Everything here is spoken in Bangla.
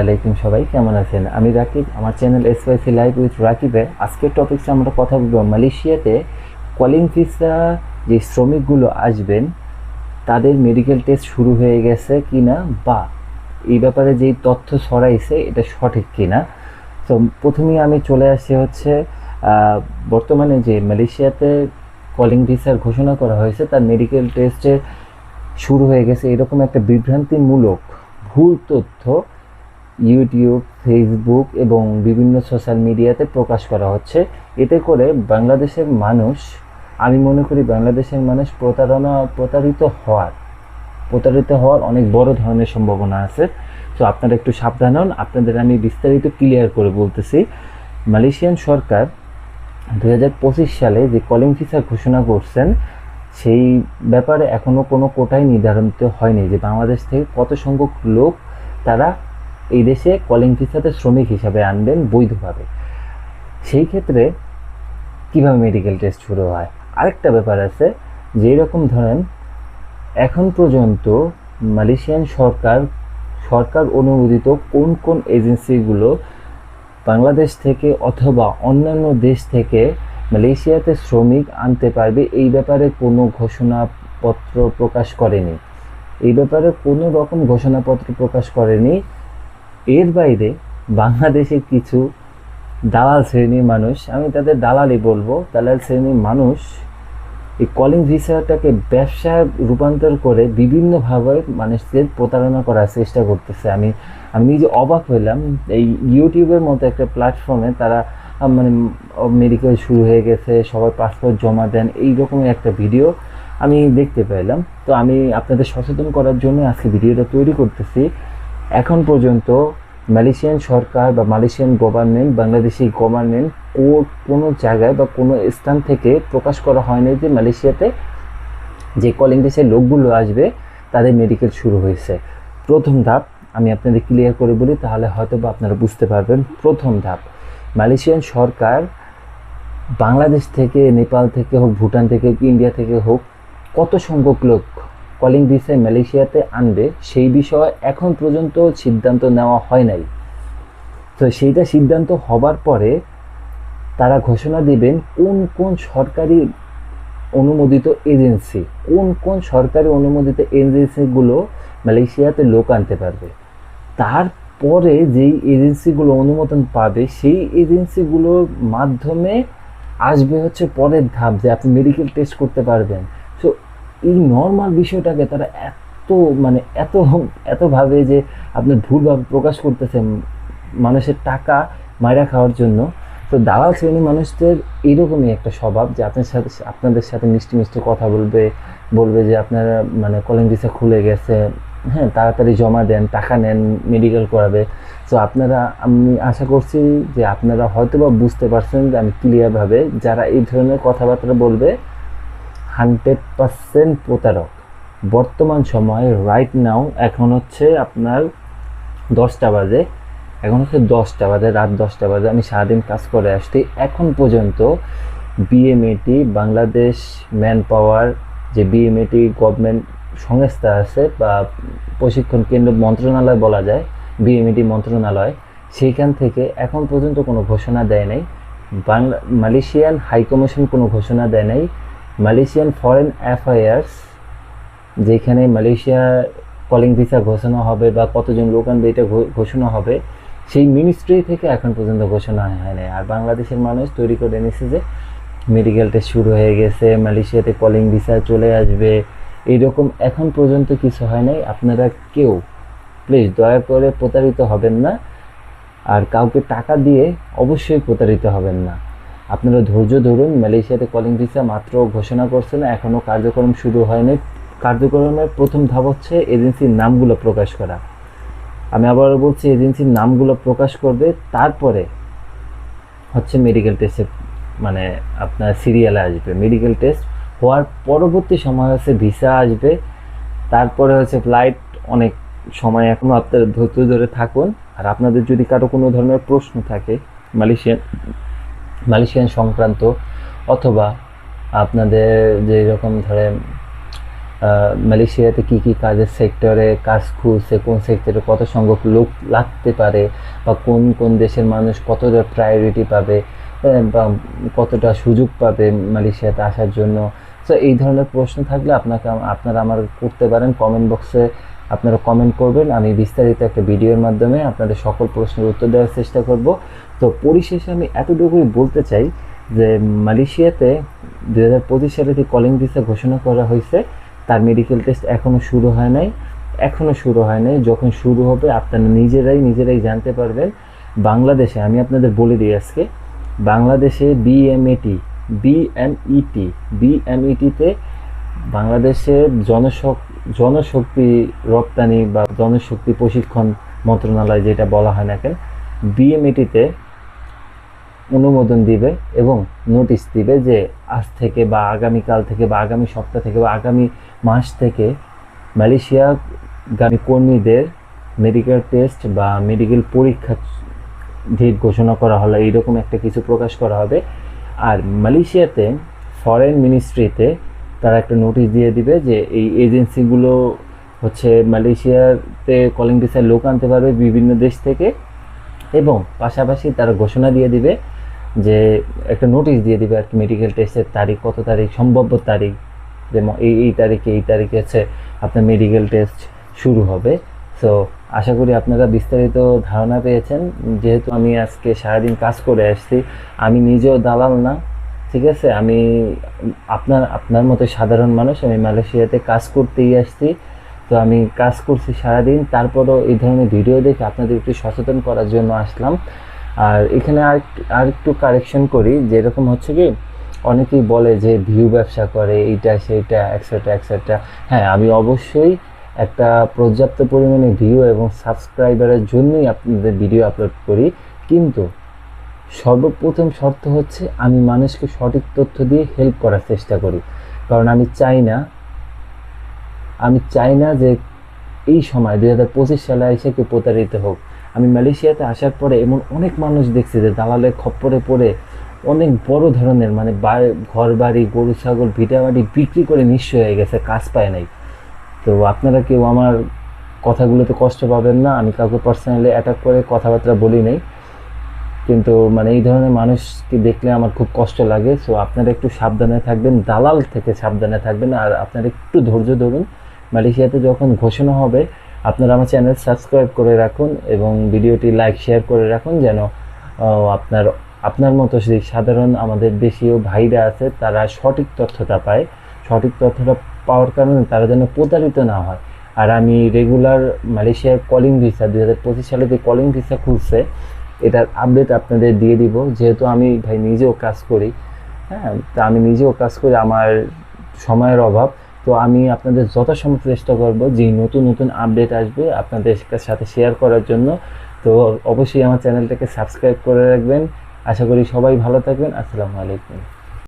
আলাইকুম, সবাই কেমন আছেন? আমি রাকিব, আমার চ্যানেল এসওয়াইসি লাইভ উইথ রাকিবে। আজকের টপিকসে আমরা কথা বলবো মালয়েশিয়াতে কলিং ভিসা যে শ্রমিকগুলো আসবেন তাদের মেডিকেল টেস্ট শুরু হয়ে গেছে কিনা, বা এই ব্যাপারে যেই তথ্য ছড়াইছে এটা সঠিক কিনা। তো প্রথমেই আমি চলে আসছি হচ্ছে বর্তমানে যে মালয়েশিয়াতে কলিং ভিসার ঘোষণা করা হয়েছে তার মেডিকেল টেস্টে শুরু হয়ে গেছে এরকম একটা বিভ্রান্তিমূলক ভুল তথ্য ইউটিউব, ফেসবুক এবং বিভিন্ন সোশ্যাল মিডিয়াতে প্রকাশ করা হচ্ছে। এতে করে বাংলাদেশের মানুষ, আমি মনে করি বাংলাদেশের মানুষ প্রতারিত হওয়ার অনেক বড় ধরনের সম্ভাবনা আছে। তো আপনারা একটু সাবধান হন। আপনাদের আমি বিস্তারিত ক্লিয়ার করে বলতেছি। মালয়েশিয়ান সরকার 2025 সালে যে কলিং ভিসা ঘোষণা করছেন সেই ব্যাপারে এখনও কোনো কোটাই নির্ধারিত হয়নি যে বাংলাদেশ থেকে কত সংখ্যক লোক তারা এই দেশে কলিং ভিসাতে শ্রমিক হিসাবে আনবেন বৈধভাবে। সেই ক্ষেত্রে কিভাবে মেডিকেল টেস্ট শুরু হয়। আরেকটা ব্যাপার আছে, যে রকম ধরেন এখন পর্যন্ত মালয়েশিয়ান সরকার অনুমোদিত কোন কোন এজেন্সিগুলো বাংলাদেশ থেকে অথবা অন্যান্য দেশ থেকে মালয়েশিয়াতে শ্রমিক আনতে পারবে এই ব্যাপারে কোনো ঘোষণাপত্র প্রকাশ করেনি। এই ব্যাপারে কোনো রকম ঘোষণাপত্র প্রকাশ করেনি। এর বাইরে বাংলাদেশের কিছু দালাল শ্রেণীর মানুষ, আমি তাদের দালালই বলবো, দালাল শ্রেণীর মানুষ এই কলিং ভিসাটাকে ব্যবসায় রূপান্তর করে বিভিন্নভাবে মানুষদের প্রতারণা করার চেষ্টা করতেছে। আমি নিজে অবাক হইলাম। এই ইউটিউবের মতো একটা প্ল্যাটফর্মে তারা মানে মেডিকেল শুরু হয়ে গেছে, সবাই পাসপোর্ট জমা দেন, এই রকমের একটা ভিডিও আমি দেখতে পেলাম। তো আমি আপনাদের সচেতন করার জন্য আজকে ভিডিওটা তৈরি করতেছি। এখন পর্যন্ত মালয়েশিয়ান সরকার বা মালয়েশিয়ান গভর্নমেন্ট, বাংলাদেশি গভর্নমেন্ট কোনো জায়গায় বা কোনো স্থান থেকে প্রকাশ করা হয়নি যে মালয়েশিয়াতে যে কলিং দেশের লোকগুলো আসবে তাদের মেডিকেল শুরু হয়েছে। প্রথম ধাপ আমি আপনাদের ক্লিয়ার করে বলি, তাহলে হয়তো বা আপনারা বুঝতে পারবেন। প্রথম ধাপ, মালয়েশিয়ান সরকার বাংলাদেশ থেকে, নেপাল থেকে হোক, ভুটান থেকে হোক, ইন্ডিয়া থেকে হোক, কত সংখ্যক লোক কলিং ভিসায় মালয়েশিয়াতে আনবে সেই বিষয়ে এখন পর্যন্ত সিদ্ধান্ত নেওয়া হয় নাই। তো সেইটা সিদ্ধান্ত হবার পরে তারা ঘোষণা দিবেন কোন কোন সরকারি অনুমোদিত এজেন্সিগুলো মালয়েশিয়াতে লোক আনতে পারবে। তারপরে যেই এজেন্সিগুলো অনুমোদন পাবে সেই এজেন্সিগুলোর মাধ্যমে আসবে হচ্ছে পরের ধাপ, যে আপনি মেডিকেল টেস্ট করতে পারবেন। সো এই নর্মাল বিষয়টাকে তারা এতভাবে যে আপনার ভুলভাবে প্রকাশ করতেছেন মানুষের টাকা মাইরা খাওয়ার জন্য। তো দালাল শ্রেণী মানুষদের এরকমই একটা স্বভাব যে আপনাদের সাথে মিষ্টি মিষ্টি কথা বলবে যে আপনারা কলিং ভিসা খুলে গেছে, হ্যাঁ তাড়াতাড়ি জমা দেন, টাকা নেন, মেডিকেল করাবে। তো আমি আশা করছি যে আপনারা হয়তো বা বুঝতে পারছেন যে আমি ক্লিয়ারভাবে, যারা এই ধরনের কথাবার্তা বলবে 100% প্রতারক। বর্তমান সময়ে রাইট নাও এখন হচ্ছে আপনার 10টা বাজে, রাত 10টা বাজে। আমি সারাদিন কাজ করে আসছি। এখন পর্যন্ত বিএমএটি, বাংলাদেশ ম্যান পাওয়ার, যে বিএমএটি গভর্নমেন্ট সংস্থা আছে বা প্রশিক্ষণ কেন্দ্র মন্ত্রণালয় বলা যায়, বিএমএটি মন্ত্রণালয়, সেইখান থেকে এখন পর্যন্ত কোনো ঘোষণা দেয় নাই। মালয়েশিয়ান হাইকমিশন কোনো ঘোষণা দেয় নাই। মালয়েশিয়ান ফরেন অ্যাফেয়ার্স, যেখানে মালয়েশিয়া কলিং ভিসা ঘোষণা হবে বা কতজন লোক আনবে এটা ঘোষণা হবে, সেই মিনিস্ট্রি থেকে এখন পর্যন্ত ঘোষণা হয় নাই। আর বাংলাদেশের মানুষ তৈরি করে এনেছে যে মেডিকেল টেস্ট শুরু হয়ে গেছে, মালয়েশিয়াতে কলিং ভিসা চলে আসবে, এইরকম এখন পর্যন্ত কিছু হয় নাই। আপনারা কেউ প্লিজ দয়া করে প্রতারিত হবেন না, আর কাউকে টাকা দিয়ে অবশ্যই প্রতারিত হবেন না। আপনারা ধৈর্য ধরুন। মালয়েশিয়াতে কলিং ভিসা মাত্র ঘোষণা করছে না, এখনও কার্যক্রম শুরু হয়নি। কার্যক্রমের প্রথম ধাপ হচ্ছে এজেন্সির নামগুলো প্রকাশ করা। আমি আবারও বলছি, এজেন্সির নামগুলো প্রকাশ করবে, তারপরে হচ্ছে মেডিকেল টেস্টে আপনার সিরিয়ালে আসবে। মেডিকেল টেস্ট হওয়ার পরবর্তী সময় হচ্ছে ভিসা আসবে, তারপরে হচ্ছে ফ্লাইট। অনেক সময় এখনও আপনারা ধৈর্য ধরে থাকুন। আর আপনাদের যদি কারো কোনো ধরনের প্রশ্ন থাকে মালয়েশিয়ান সংক্রান্ত, অথবা আপনাদের যে রকম ধরেন মালয়েশিয়াতে কী কী কাজের সেক্টরে কাজ খুঁজছে, কোন সেক্টরে কত সংখ্যক লোক লাগতে পারে, বা কোন কোন দেশের মানুষ কতটা প্রায়োরিটি পাবে, বা কতটা সুযোগ পাবে মালয়েশিয়াতে আসার জন্য। সো এই ধরনের প্রশ্ন থাকলে আপনারা আমার করতে পারেন কমেন্ট বক্সে, আপনারা কমেন্ট করবেন, আমি বিস্তারিত একটা ভিডিওর মাধ্যমে আপনাদের সকল প্রশ্নের উত্তর দেওয়ার চেষ্টা করব। তো পরিশেষে আমি এতটুকুই বলতে চাই যে মালয়েশিয়াতে 2025 সালে যে কলিং ভিসা ঘোষণা করা হয়েছে, তার মেডিকেল টেস্ট এখনও শুরু হয় নাই। যখন শুরু হবে আপনারা নিজেরাই জানতে পারবেন। বাংলাদেশে আমি আপনাদের বলে দিই আজকে, বাংলাদেশে বিএমইটিতে বাংলাদেশের জনশক্তি রপ্তানি বা জনশক্তি প্রশিক্ষণ মন্ত্রণালয় যেটা বলা হয় না কেন, বিএমইটিতে অনুমোদন দিবে এবং নোটিশ দিবে যে আজ থেকে বা আগামীকাল থেকে বা আগামী সপ্তাহ থেকে বা আগামী মাস থেকে মালয়েশিয়াগামী কর্মীদের মেডিকেল টেস্ট বা মেডিকেল পরীক্ষা ডেট ঘোষণা করা হলো, এইরকম একটা কিছু প্রকাশ করা হবে। আর মালয়েশিয়াতে ফরেন মিনিস্ট্রিতে তারা একটা নোটিশ দিয়ে দিবে যে এই এজেন্সিগুলো হচ্ছে মালয়েশিয়াতে কলিং ভিসার লোক আনতে পারবে বিভিন্ন দেশ থেকে, এবং পাশাপাশি তারা ঘোষণা দিয়ে দিবে যে একটা নোটিশ দিয়ে দিবে আর কি, মেডিকেল টেস্টের তারিখ, কত তারিখ সম্ভাব্য তারিখ, যেমন এই তারিখে হচ্ছে আপনার মেডিকেল টেস্ট শুরু হবে। সো আশা করি আপনারা বিস্তারিত ধারণা পেয়েছেন। যেহেতু আমি আজকে সারাদিন কাজ করে আসছি, আমি নিজেও দালাল না, ঠিক আছে, আমি আপনার মতো সাধারণ মানুষ, আমি মালয়েশিয়াতে কাজ করতেই আসছি। তো আমি কাজ করছি সারাদিন, তারপরও এই ধরনের ভিডিও দেখে আপনাদের একটু সচেতন করার জন্য আসলাম। আর এখানে আর একটু কারেকশন করি, যেরকম হচ্ছে কি অনেকেই বলে যে ভিউ ব্যবসা করে, এইটা সেইটা এক্সেট্রা। হ্যাঁ, আমি অবশ্যই একটা পর্যাপ্ত পরিমাণে ভিউ এবং সাবস্ক্রাইবারের জন্যই আপনাদের ভিডিও আপলোড করি, কিন্তু সর্বপ্রথম শর্ত হচ্ছে আমি মানুষকে সঠিক তথ্য দিয়ে হেল্প করার চেষ্টা করি। কারণ আমি চাই না যে এই সময় 2025 সালে এসে কেউ প্রতারিত হোক। আমি মালয়েশিয়াতে আসার পরে এমন অনেক মানুষ দেখছি যে দালালের খপ্পরে পড়ে অনেক বড় ধরনের মানে ঘর বাড়ি, গরু ছাগল, ভিটাবাড়ি বিক্রি করে নিঃস্ব হয়ে গেছে, কাজ পায় নাই। তো আপনারা কেউ আমার কথাগুলোতে কষ্ট পাবেন না, আমি কাউকে পার্সোনালি অ্যাটাক করে কথাবার্তা বলি নাই, কিন্তু মানে এই ধরনের মানুষকে দেখলে আমার খুব কষ্ট লাগে। সো আপনারা একটু সাবধানে থাকবেন, দালাল থেকে সাবধানে থাকবেন, আর আপনারা একটু ধৈর্য ধরুন। মালয়েশিয়াতে যখন ঘোষণা হবে আপনারা আমার চ্যানেল সাবস্ক্রাইব করে রাখুন এবং ভিডিওটি লাইক শেয়ার করে রাখুন, যেন আপনার মতো সেই সাধারণ আমাদের দেশীয় ভাইরা আছে তারা সঠিক তথ্যটা পায়। সঠিক তথ্যটা পাওয়ার কারণে তারা যেন প্রতারিত না হয়। আর আমি রেগুলার মালয়েশিয়ার কলিং ভিসা 2025 সালে যে কলিং ভিসা খুলছে এটার আপডেট আপনাদের দিয়ে দিব, যেহেতু আমি ভাই নিজেও কাজ করি। হ্যাঁ, তা আমি নিজেও কাজ করি, আমার সময়ের অভাব। তো আমি আপনাদের যথাসম্ভব চেষ্টা করব যে নতুন আপডেট আসবে আপনাদের সাথে শেয়ার করার জন্য। তো অবশ্যই আমার চ্যানেলটাকে সাবস্ক্রাইব করে রাখবেন। আশা করি সবাই ভালো থাকবেন। আসসালামু আলাইকুম।